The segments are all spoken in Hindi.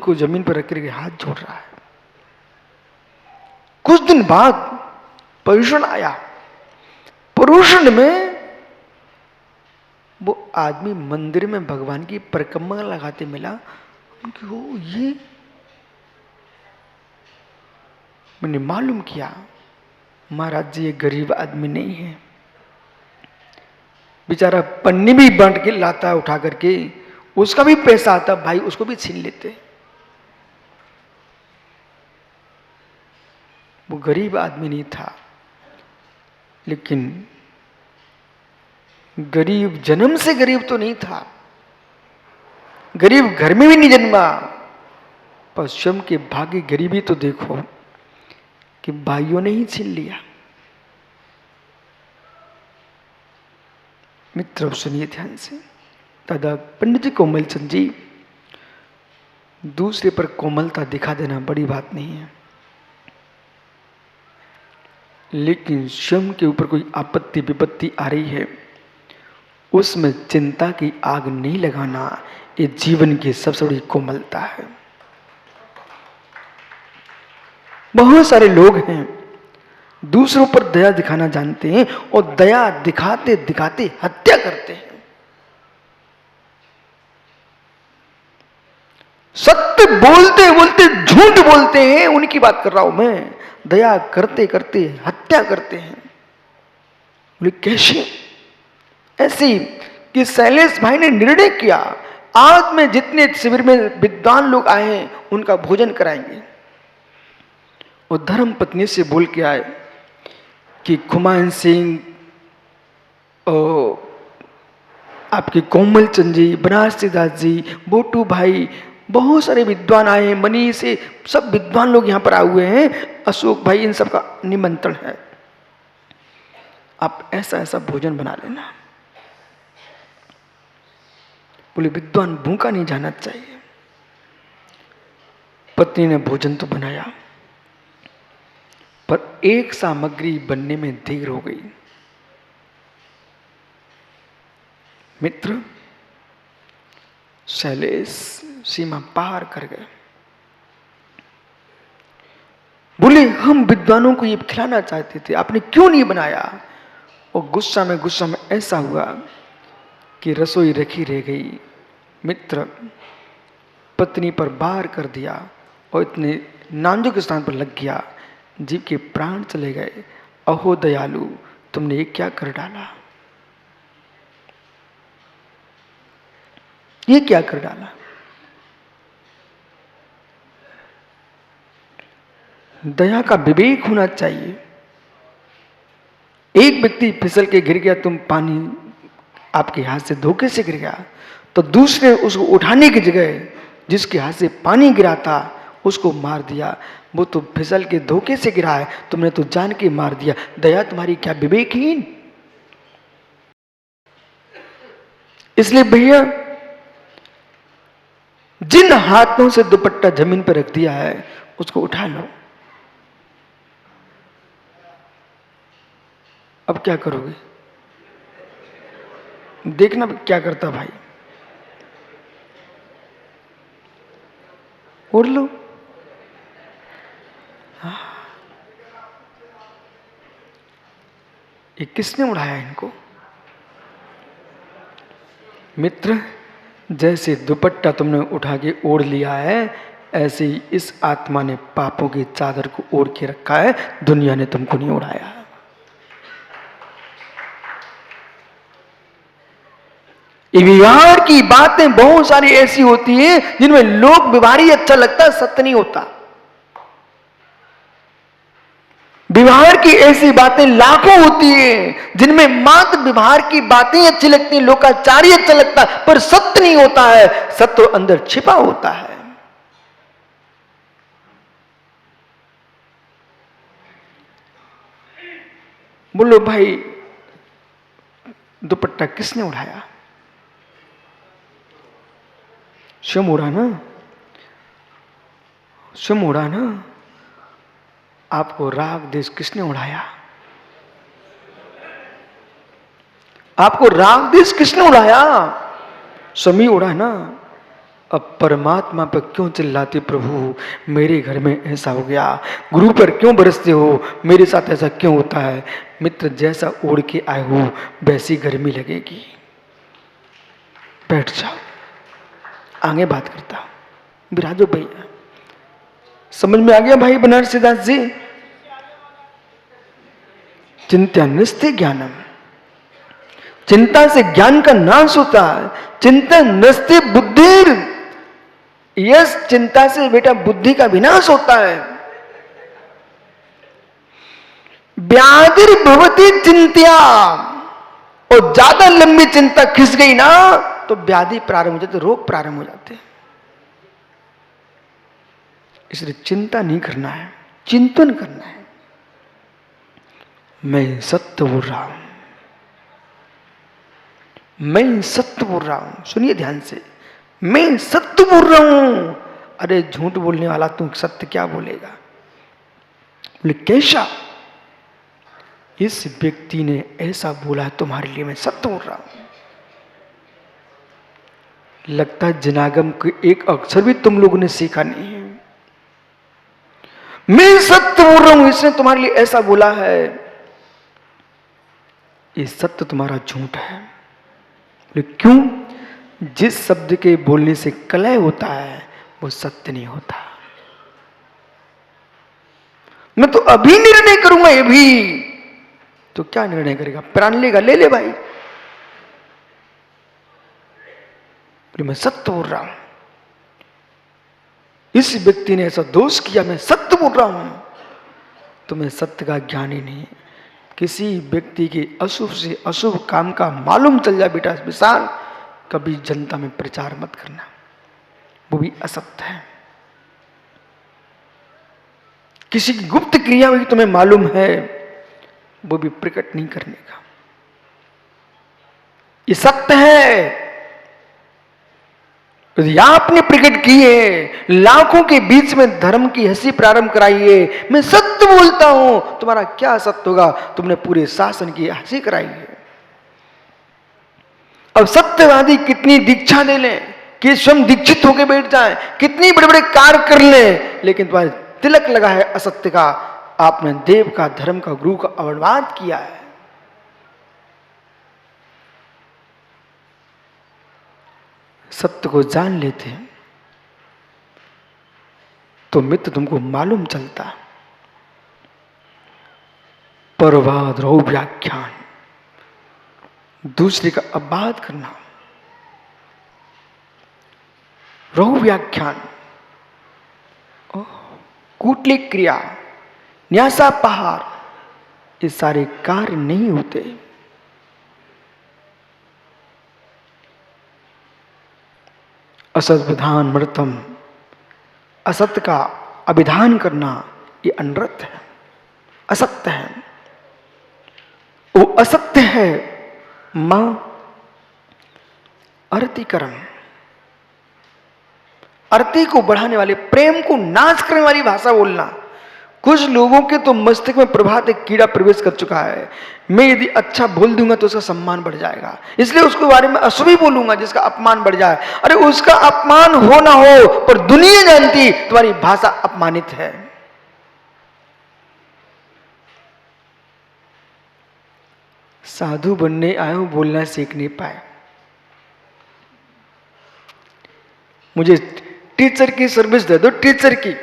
को जमीन पर रख करके हाथ जोड़ रहा है। कुछ दिन बाद पर्यूषण आया। पर्यूषण में वो आदमी मंदिर में भगवान की परिक्रमा लगाते मिला। उनकी वो ये मैंने मालूम किया, महाराज जी ये गरीब आदमी नहीं है, बेचारा पन्नी भी बांट के लाता उठा करके, उसका भी पैसा आता भाई, उसको भी छीन लेते। वो गरीब आदमी नहीं था, लेकिन गरीब जन्म से गरीब तो नहीं था, गरीब घर में भी नहीं जन्मा, पर स्वयं के भाग्य गरीबी तो देखो कि भाइयों ने ही छीन लिया। मित्र सुनिए ध्यान से, दादा पंडित जी कोमलचंद जी, दूसरे पर कोमलता दिखा देना बड़ी बात नहीं है, लेकिन स्वयं के ऊपर कोई आपत्ति विपत्ति आ रही है, उसमें चिंता की आग नहीं लगाना, ये जीवन की सबसे बड़ी कोमलता है। बहुत सारे लोग हैं दूसरों पर दया दिखाना जानते हैं और दया दिखाते दिखाते हत्या करते हैं। सत्य बोलते बोलते झूठ बोलते हैं, उनकी बात कर रहा हूं मैं। दया करते करते हत्या करते हैं। बोले कैसे? ऐसी कि शैलेश भाई ने निर्णय किया, आज में जितने शिविर में विद्वान लोग आए हैं उनका भोजन कराएंगे। और धर्म पत्नी से बोल के आए कि खुमान सिंह और आपके कोमलचंद जी, बनारसी दास जी, बोटू भाई, बहुत सारे विद्वान आए हैं, मनी से सब विद्वान लोग यहाँ पर आए हुए हैं, अशोक भाई, इन सब का निमंत्रण है, आप ऐसा ऐसा भोजन बना लेना। बोले विद्वान भूखा नहीं जाना चाहिए। पत्नी ने भोजन तो बनाया, पर एक सामग्री बनने में देर हो गई। मित्र शैलेश सीमा पार कर गए। बोले हम विद्वानों को ये खिलाना चाहते थे, आपने क्यों नहीं बनाया? और गुस्सा में ऐसा हुआ कि रसोई रखी रह गई। मित्र पत्नी पर वार कर दिया और इतने नाजुक स्थान पर लग गया, जीव के प्राण चले गए। अहो दयालु, तुमने ये क्या कर डाला? ये क्या कर डाला? दया का विवेक होना चाहिए। एक व्यक्ति फिसल के गिर गया, तुम पानी आपके हाथ से धोखे से गिर गया, तो दूसरे उसको उठाने की जगह जिसके हाथ से पानी गिरा था उसको मार दिया। वो तो फिसल के धोखे से गिरा है, तुमने तो जान के मार दिया। दया तुम्हारी क्या विवेकहीन? इसलिए भैया जिन हाथों से दुपट्टा जमीन पर रख दिया है उसको उठा लो। अब क्या करोगे? देखना क्या करता भाई। उड़ लो। ये किसने उड़ाया इनको? मित्र जैसे दुपट्टा तुमने उठा के ओढ़ लिया है, ऐसे ही इस आत्मा ने पापों की चादर को ओढ़ के रखा है, दुनिया ने तुमको नहीं उड़ाया। ये व्यवहार की बातें बहुत सारी ऐसी होती हैं जिनमें लोक व्यवहार ही अच्छा लगता है, सत्य नहीं होता। व्यवहार की ऐसी बातें लाखों होती हैं जिनमें मात्र व्यवहार की बातें अच्छी लगती हैं, लोकाचार ही अच्छा लगता है, पर सत्य नहीं होता है। सत्य अंदर छिपा होता है। बोलो भाई दुपट्टा किसने उड़ाया? स्वयं उड़ा ना, स्वयं उड़ा ना। आपको राग देश किसने उड़ाया? आपको राग देश किसने उड़ाया? स्वयं उड़ा ना। अब परमात्मा पर क्यों चिल्लाते प्रभु, मेरे घर में ऐसा हो गया, गुरु पर क्यों बरसते हो, मेरे साथ ऐसा क्यों होता है। मित्र, जैसा ओढ़ के आए हो वैसी गर्मी लगेगी। बैठ जाओ, आगे बात करता हूं। विराजो भैया, समझ में आ गया भाई बनारसीदास जी? चिंता नस्ते ज्ञानम, चिंता से ज्ञान का नाश होता है। चिंता नस्ते बुद्धि, यस, चिंता से बेटा बुद्धि का विनाश होता है। व्याधिर भवती चिंत्या, और ज्यादा लंबी चिंता खिस गई ना तो व्याधि प्रारंभ हो जाते, रोग प्रारंभ हो जाते हैं। इसलिए चिंता नहीं करना है, चिंतन करना है। मैं सत्य बोल रहा हूं, मैं सत्य बोल रहा हूं, सुनिए ध्यान से, मैं सत्य बोल रहा हूं। अरे झूठ बोलने वाला तू सत्य क्या बोलेगा? बोले कैसा? इस व्यक्ति ने ऐसा बोला है तुम्हारे लिए, मैं सत्य बोल रहा हूं। लगता है जनागम के एक अक्षर भी तुम लोगों ने सीखा नहीं है। मैं सत्य बोल रहा हूं, इसने तुम्हारे लिए ऐसा बोला है। ये सत्य तुम्हारा झूठ है। क्यों? जिस शब्द के बोलने से कलह होता है वो सत्य नहीं होता। मैं तो अभी निर्णय करूंगा, ये भी तो क्या निर्णय करेगा? प्राण लेगा, ले ले भाई। मैं सत्य बोल रहा हूं, इस व्यक्ति ने ऐसा दोष किया, मैं सत्य बोल रहा हूं। तो मैं सत्य का ज्ञान ही नहीं। किसी व्यक्ति के अशुभ से अशुभ काम का मालूम चल जाए बेटा विशाल, कभी जनता में प्रचार मत करना, वो भी असत्य है। किसी की गुप्त क्रिया भी तुम्हें मालूम है, वो भी प्रकट नहीं करने का। ये सत्य है। यदि आपने प्रकट किए, लाखों के बीच में धर्म की हंसी प्रारंभ कराइए, मैं सत्य बोलता हूं, तुम्हारा क्या सत्य होगा? तुमने पूरे शासन की हंसी कराई है। अब सत्यवादी कितनी दीक्षा दे लें कि स्वयं दीक्षित होकर बैठ जाएं, कितनी बड़े बड़े कार्य कर लें, लेकिन तुम्हारे तिलक लगा है असत्य का। आपने देव का, धर्म का, गुरु का अवमान किया है। सत्य को जान लेते हैं तो मित्र तुमको मालूम चलता। परवाद रहो व्याख्यान, दूसरे का अपवाद करना, रहो व्याख्यान, कूटलिक क्रिया, न्यासा पहाड़, ये सारे कार्य नहीं होते। असत विधान मृतम, असत्य का अभिधान करना ये अनर्थ है, असत्य है। वो असत्य है मां अरतिकरम, अरति को बढ़ाने वाले, प्रेम को नाश करने वाली भाषा बोलना। कुछ लोगों के तो मस्तिष्क में प्रभात एक कीड़ा प्रवेश कर चुका है। मैं यदि अच्छा बोल दूंगा तो उसका सम्मान बढ़ जाएगा, इसलिए उसके बारे में अशुभ ही बोलूंगा जिसका अपमान बढ़ जाए। अरे उसका अपमान हो ना हो, पर दुनिया जानती तुम्हारी भाषा अपमानित है। साधु बनने आए हो, बोलना सीख नहीं पाए। मुझे टीचर की सर्विस दे दो, टीचर की,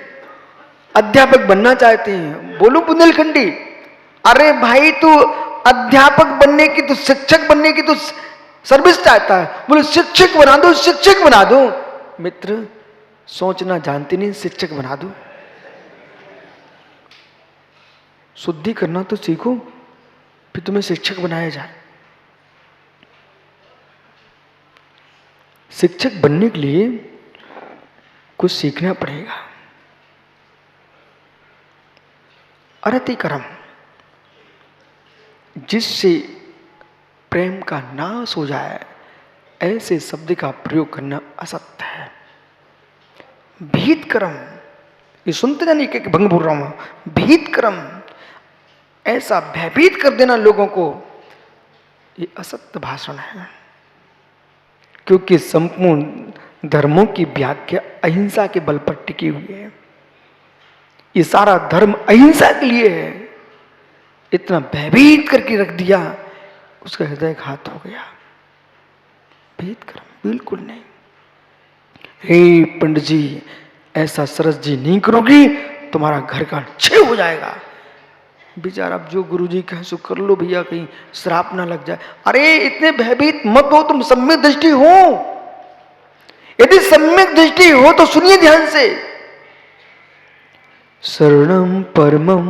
अध्यापक बनना चाहते हैं, बोलो बुंदेलखंडी। अरे भाई तू अध्यापक बनने की, तो शिक्षक बनने की तो सर्विस चाहता है, बोलो शिक्षक बना दो, शिक्षक बना दो। मित्र सोचना जानते नहीं, शिक्षक बना दो। शुद्धि करना तो सीखो, फिर तुम्हें शिक्षक बनाया जाए। शिक्षक बनने के लिए कुछ सीखना पड़ेगा। अरतिकरम, जिससे प्रेम का नाश हो जाए, ऐसे शब्द का प्रयोग करना असत्य है। भीतकरम, ये सुनते नहीं कि भंग बोल रहा हूं। भीतकरम, ऐसा भयभीत कर देना लोगों को, ये असत्य भाषण है। क्योंकि संपूर्ण धर्मों की व्याख्या अहिंसा के बल पर टिकी हुई है। ये सारा धर्म अहिंसा के लिए है। इतना भयभीत करके रख दिया, उसका हृदय घात हो गया। भेद कर्म बिल्कुल नहीं। हे पंडित जी, ऐसा सरस जी नहीं करोगी, तुम्हारा घर का छेद हो जाएगा। बेचारा अब जो गुरुजी कहे सो कर लो भैया, कहीं श्राप ना लग जाए। अरे इतने भयभीत मत हो, तुम सम्यक दृष्टि हो। यदि सम्यक दृष्टि हो तो सुनिए ध्यान से। शरणम परमम,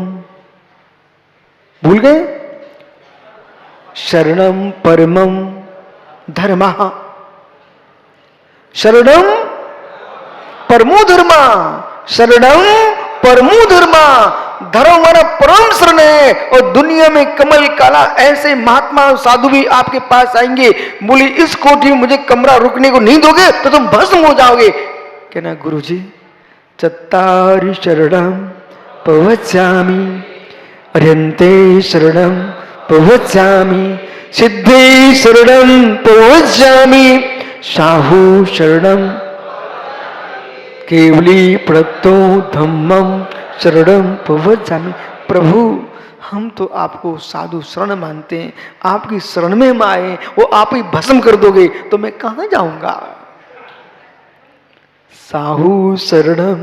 भूल गए? शरणम परमम धर्मः, शरणम परमो धर्मा, शरणम परमो धर्मा। धर्म हमारा परम शरण है। और दुनिया में कमल काला ऐसे महात्मा साधु भी आपके पास आएंगे, बोले इस कोठी में मुझे कमरा रुकने को नहीं दोगे तो तुम भस्म हो जाओगे। कहना गुरुजी, चत्तारि शरणम प्रवक्ष्यामि, अर्यन्ते शरणम प्रवक्ष्यामि, सिद्धे शरणम प्रवक्ष्यामि, साहु शरणम केवली प्रतो धम्मम शरणम प्रवक्ष्यामि। प्रभु, हम तो आपको साधु शरण मानते हैं, आपकी शरण में हम आए, वो आप ही भस्म कर दोगे तो मैं कहां जाऊंगा। साहु शरणम,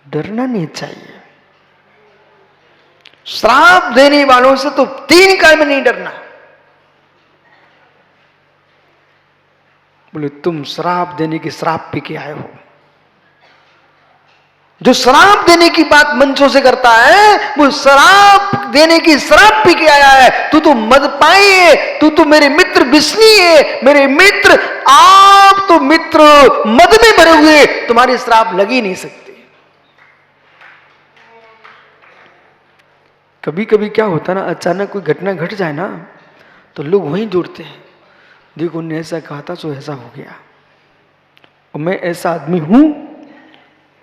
डरना नहीं चाहिए। श्राप देने वालों से तो 3 काल में नहीं डरना। बोले तुम श्राप देने की श्राप पी के आए हो। जो श्राप देने की बात मंचों से करता है वो श्राप देने की श्राप पी के आया है। तू तो मदपाई है, तू तो मेरे मित्र विष्णु है। मेरे मित्र, आप तो मित्र मद में भरे हुए, तुम्हारे श्राप लग ही नहीं सकते। कभी कभी क्या होता ना, अचानक कोई घटना घट जाए ना तो लोग वहीं जुड़ते हैं, देखो उन्होंने ऐसा कहा था सो ऐसा हो गया, और मैं ऐसा आदमी हूं।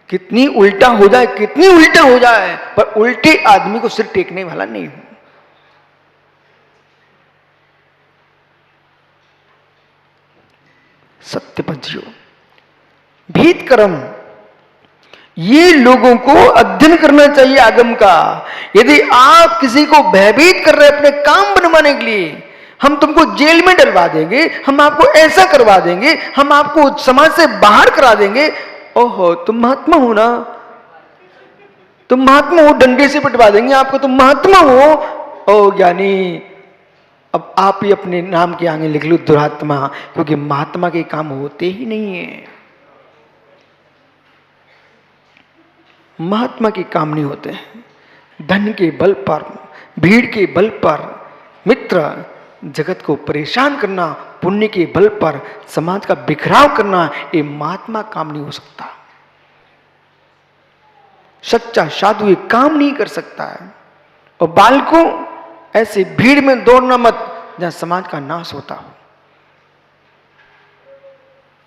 कितनी उल्टा हो जाए, कितनी उल्टा हो जाए, पर उल्टे आदमी को सिर टेकने वाला नहीं हूं। सत्य पर जियो। भेद कर्म, ये लोगों को अध्ययन करना चाहिए आगम का। यदि आप किसी को भयभीत कर रहे अपने काम बनवाने के लिए, हम तुमको जेल में डलवा देंगे, हम आपको ऐसा करवा देंगे, हम आपको समाज से बाहर करा देंगे। ओहो, तुम महात्मा हो ना, तुम महात्मा हो, डंडे से पिटवा देंगे आपको, तुम महात्मा हो। ओ ज्ञानी, अब आप ही अपने नाम के आगे लिख लो दुरात्मा, क्योंकि महात्मा के काम होते ही नहीं है। महात्मा के काम नहीं होते हैं। धन के बल पर, भीड़ के बल पर मित्र जगत को परेशान करना, पुण्य के बल पर समाज का बिखराव करना, ये महात्मा काम नहीं हो सकता। सच्चा साधु ये काम नहीं कर सकता है। और बालकों, ऐसे भीड़ में दौड़ना मत जहां समाज का नाश होता हो।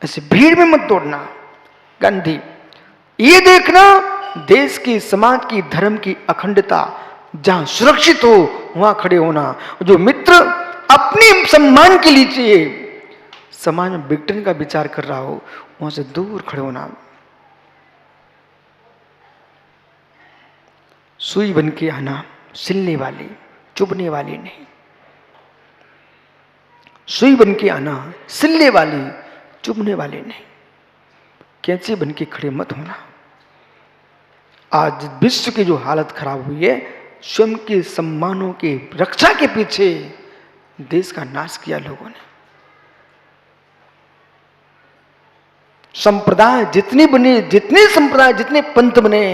ऐसे भीड़ में मत दौड़ना। गांधी, ये देखना देश की, समाज की, धर्म की अखंडता जहां सुरक्षित हो वहां खड़े होना। जो मित्र अपने सम्मान के लिए समाज में बिगड़ने का विचार कर रहा हो वहां से दूर खड़े होना। सुई बन के आना, सिलने वाली, चुभने वाली नहीं। सुई बन के आना, सिलने वाली, चुभने वाली नहीं। कैंची बन के खड़े मत होना। आज विश्व की जो हालत खराब हुई है, स्वयं के सम्मानों के रक्षा के पीछे देश का नाश किया लोगों ने। संप्रदाय जितने बने, जितने संप्रदाय, जितने पंथ बने,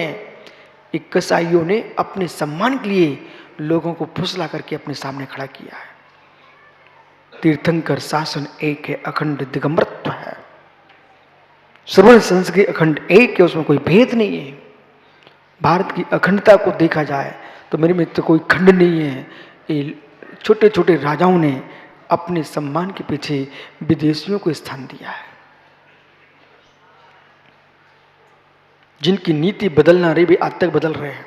एक कसाईयों ने अपने सम्मान के लिए लोगों को फुसला करके अपने सामने खड़ा किया है। तीर्थंकर शासन एक है, अखंड दिगंबरत्व है। श्रवण संस्कृति अखंड एक है, उसमें कोई भेद नहीं है। भारत की अखंडता को देखा जाए तो मेरे मित्र कोई खंड नहीं है। ये छोटे छोटे राजाओं ने अपने सम्मान के पीछे विदेशियों को स्थान दिया है, जिनकी नीति बदलना रही भी आज तक बदल रहे हैं।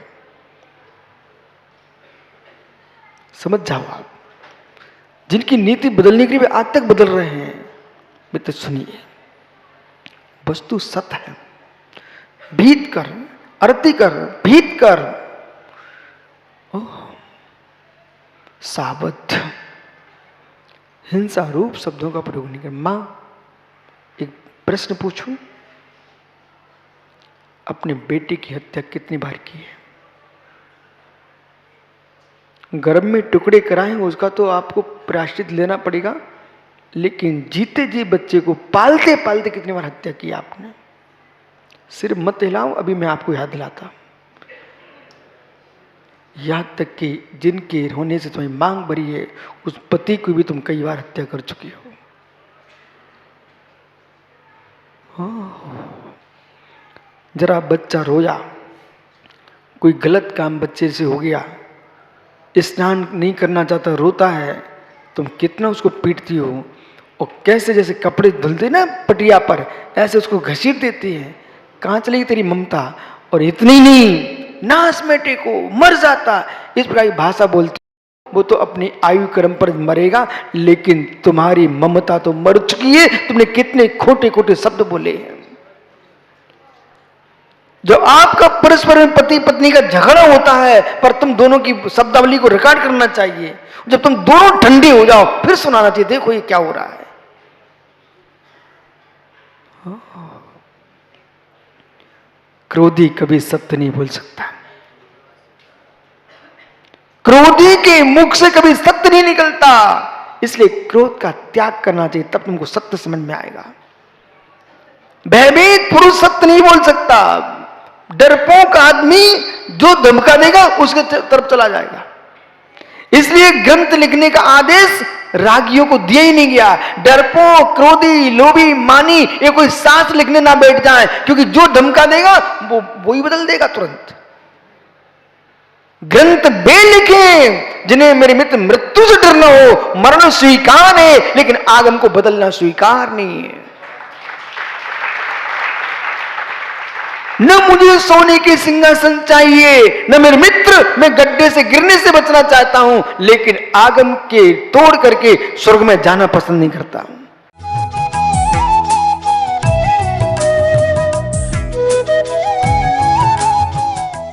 समझ जाओ आप, जिनकी नीति बदलने के लिए वे आज तक बदल रहे हैं। मित्र सुनिए, वस्तु सत्य है। भीत कर, अरती कर, भीत कर। सावध, हिंसा रूप शब्दों का प्रयोग नहीं कर। मां, एक प्रश्न पूछूं, अपने बेटे की हत्या कितनी बार की है? गर्भ में टुकड़े कराए उसका तो आपको प्रायश्चित लेना पड़ेगा, लेकिन जीते जी बच्चे को पालते पालते कितनी बार हत्या की आपने? सिर्फ मत हिलाओ, अभी मैं आपको याद दिलाता। यहां तक कि जिनके होने से तुम्हें मांग भरी है, उस पति को भी तुम कई बार हत्या कर चुकी हो। जरा बच्चा रोया, कोई गलत काम बच्चे से हो गया, स्नान नहीं करना चाहता, रोता है, तुम कितना उसको पीटती हो, और कैसे जैसे कपड़े धुलते ना पटिया पर, ऐसे उसको घसीट देती है। कहां चली तेरी ममता? और इतनी नहीं, नाश में टेको, मर जाता, इस प्रकार की भाषा बोलती। वो तो अपनी आयु कर्म पर मरेगा, लेकिन तुम्हारी ममता तो मर चुकी है। तुमने कितने खोटे खोटे शब्द बोले हैं। जो आपका परस्पर में पति पत्नी का झगड़ा होता है, पर तुम दोनों की शब्दावली को रिकॉर्ड करना चाहिए। जब तुम दोनों ठंडे हो जाओ, फिर सुनाना चाहिए, देखो ये क्या हो रहा है। क्रोधी कभी सत्य नहीं बोल सकता। क्रोधी के मुख से कभी सत्य नहीं निकलता। इसलिए क्रोध का त्याग करना चाहिए, तब तुमको सत्य समझ में आएगा। भयभीत पुरुष सत्य नहीं बोल सकता। डरपोक आदमी जो धमका देगा उसके तरफ चला जाएगा। इसलिए ग्रंथ लिखने का आदेश रागियों को दिया ही नहीं गया। डरपोक, क्रोधी, लोभी, मानी, ये कोई सांस लिखने ना बैठ जाए, क्योंकि जो धमका देगा वो ही बदल देगा तुरंत। ग्रंथ वे लिखे जिन्हें मेरे मित्र मृत्यु से डर न हो। मरण स्वीकार है, लेकिन आगम को बदलना स्वीकार नहीं है। न मुझे सोने के सिंहासन चाहिए, न मेरे मित्र, मैं गड्ढे से गिरने से बचना चाहता हूं, लेकिन आगम के तोड़ करके स्वर्ग में जाना पसंद नहीं करता हूं।